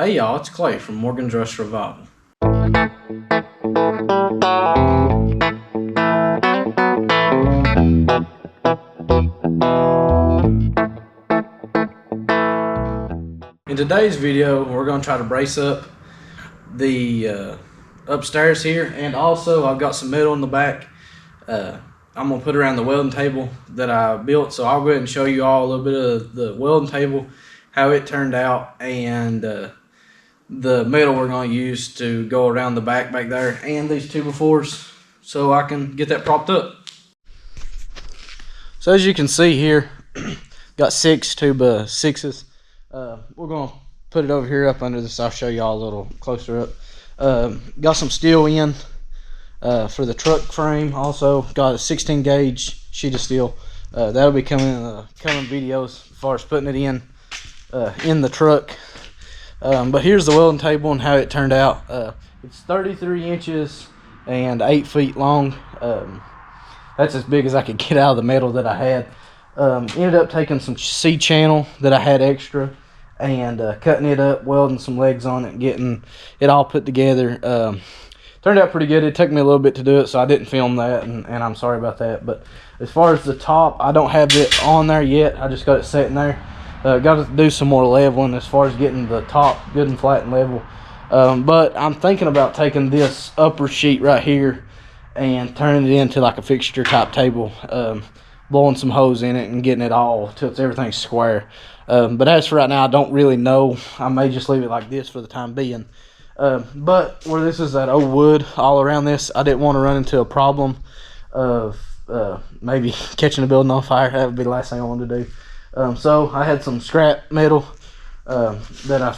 Hey y'all, it's Clay from Morgan's Rust Revival. In today's video, we're going to try to brace up the upstairs here, and also I've got some metal in the back. I'm going to put around the welding table that I built, so I'll go ahead and show you all a little bit of the welding table, how it turned out, and the metal we're going to use to go around the back there, and these 2x4s, so I can get that propped up. So as you can see here, got 6 2x6s. We're going to put it over here up under this. I'll show you all a little closer up. Got some steel in for the truck frame. Also got a 16 gauge sheet of steel. That'll be coming videos as far as putting it in the truck. But here's the welding table and how it turned out. It's 33 inches and 8 feet long. That's as big as I could get out of the metal that I had. Ended up taking some C-channel that I had extra and cutting it up, welding some legs on it, getting it all put together. Turned out pretty good. It took me a little bit to do it, so I didn't film that, and I'm sorry about that. But as far as the top, I don't have it on there yet. I just got it sitting there. Got to do some more leveling as far as getting the top good and flat and level. But I'm thinking about taking this upper sheet right here and turning it into like a fixture type table, blowing some holes in it and getting it all till everything's square. But as for right now, I don't really know. I may just leave it like this for the time being. But where this is that old wood all around this, I didn't want to run into a problem of maybe catching a building on fire. That would be the last thing I wanted to do. So I had some scrap metal that I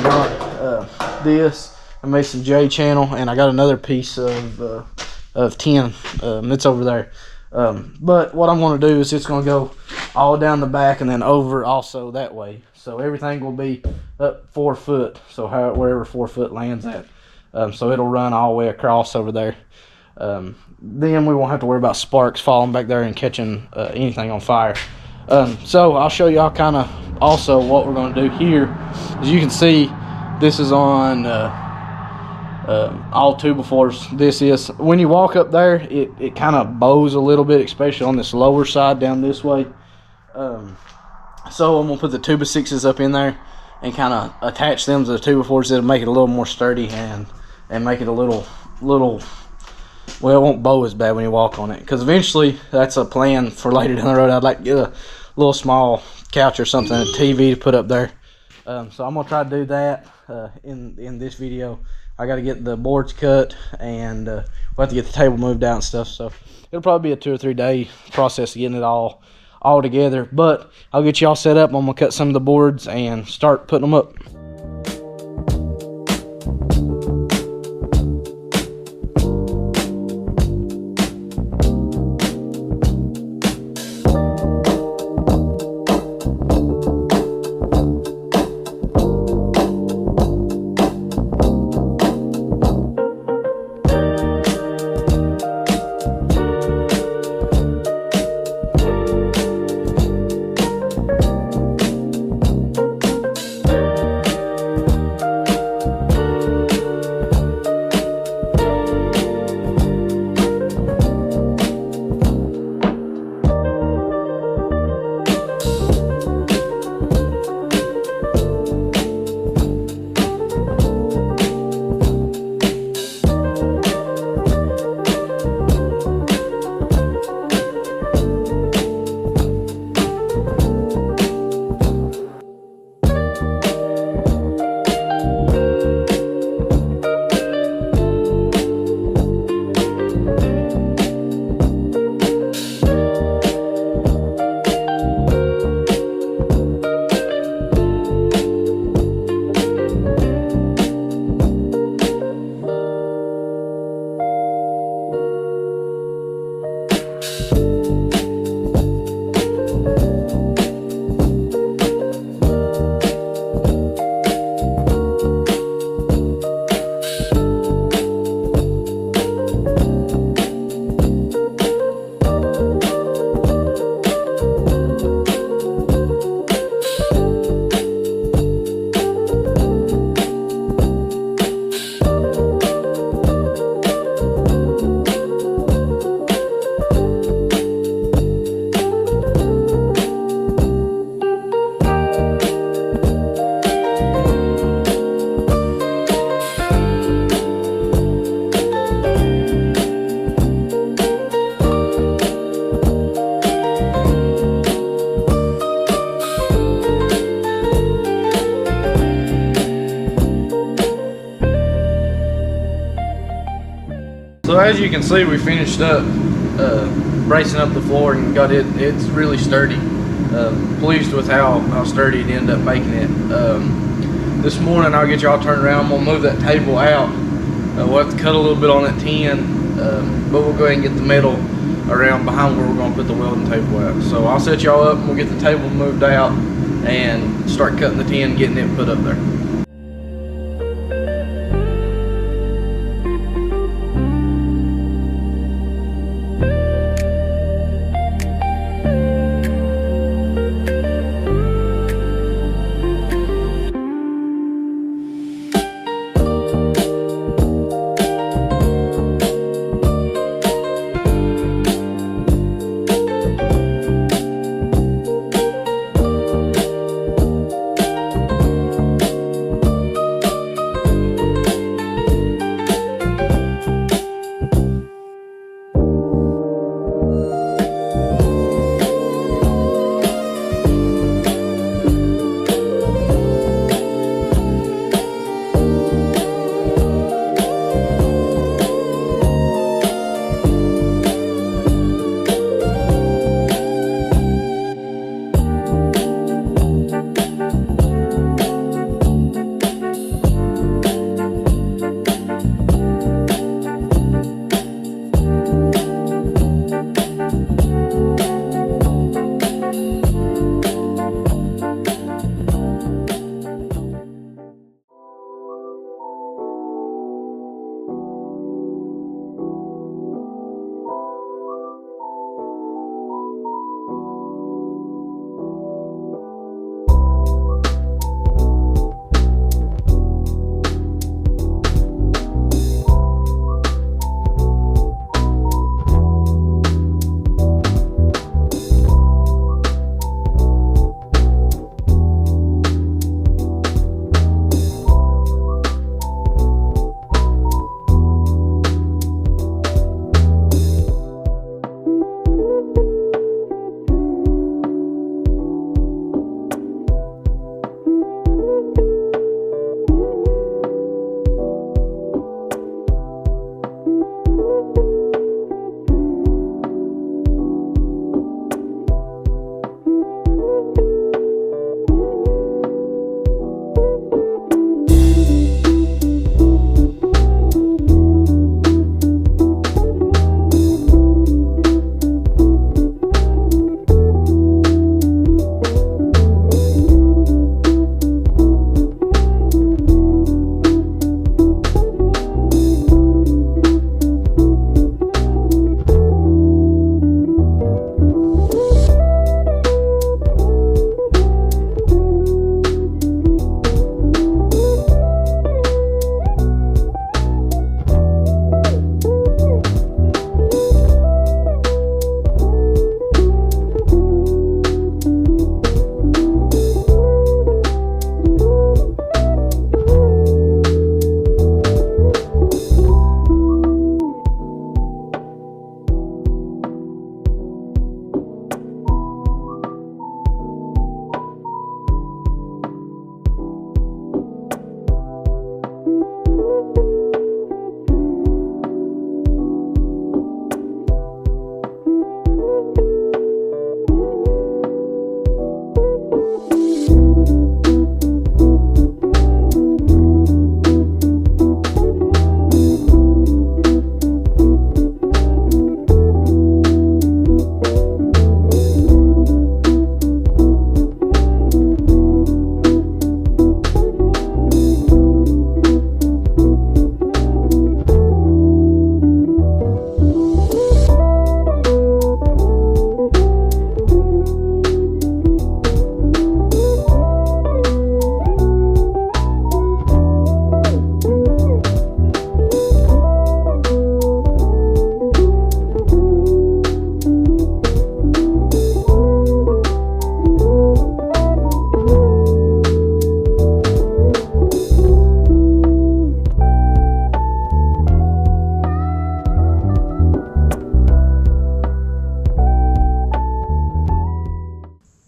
got. This I made some J-channel, and I got another piece of tin. It's over there. But what I'm going to do is it's going to go all down the back and then over also that way. So everything will be up 4 foot. So wherever 4 foot lands at. So it'll run all the way across over there. Then we won't have to worry about sparks falling back there and catching anything on fire. So I'll show y'all kind of also what we're going to do here. As you can see, this is on all 2x4s. This is, when you walk up there, it kind of bows a little bit, especially on this lower side down this way. So I'm going to put the 2x6s up in there and kind of attach them to the 2x4s. That'll make it a little more sturdy and make it a little, well, it won't bow as bad when you walk on it, because eventually that's a plan for later down the road. I'd like to get a little small couch or something, a TV to put up there. So I'm gonna try to do that in this video. I got to get the boards cut, and we'll have to get the table moved out and stuff. So it'll probably be a 2 or 3 day process of getting it all together. But I'll get you all set up. I'm gonna cut some of the boards and start putting them up. as you can see, we finished up bracing up the floor and got it. It's really sturdy. Pleased with how sturdy it ended up making it. This morning I'll get y'all turned around. I'm gonna move that table out. We'll have to cut a little bit on that tin, but we'll go ahead and get the metal around behind where we're gonna put the welding table at. So I'll set y'all up and we'll get the table moved out and start cutting the tin, getting it put up there.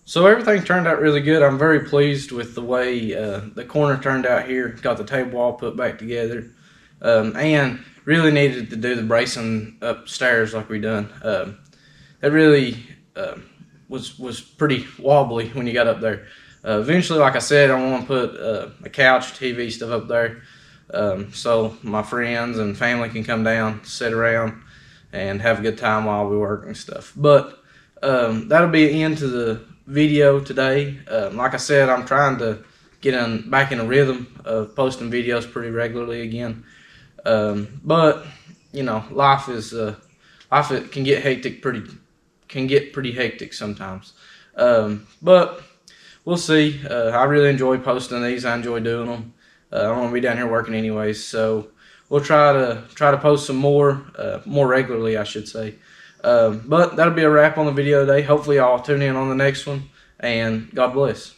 So everything turned out really good. I'm very pleased with the way the corner turned out here. Got the table all put back together. and really needed to do the bracing upstairs like we done. That really was pretty wobbly when you got up there. Eventually, like I said, I want to put a couch, TV stuff up there, so my friends and family can come down, sit around, and have a good time while we work and stuff. But that'll be the end to the video today. Like I said, I'm trying to get back in a rhythm of posting videos pretty regularly again. But you know, life it can get pretty hectic sometimes. But we'll see. I really enjoy posting these. I enjoy doing them. I'm gonna be down here working anyways, so we'll try to post some more regularly, I should say. But that'll be a wrap on the video today. Hopefully, y'all tune in on the next one, and God bless.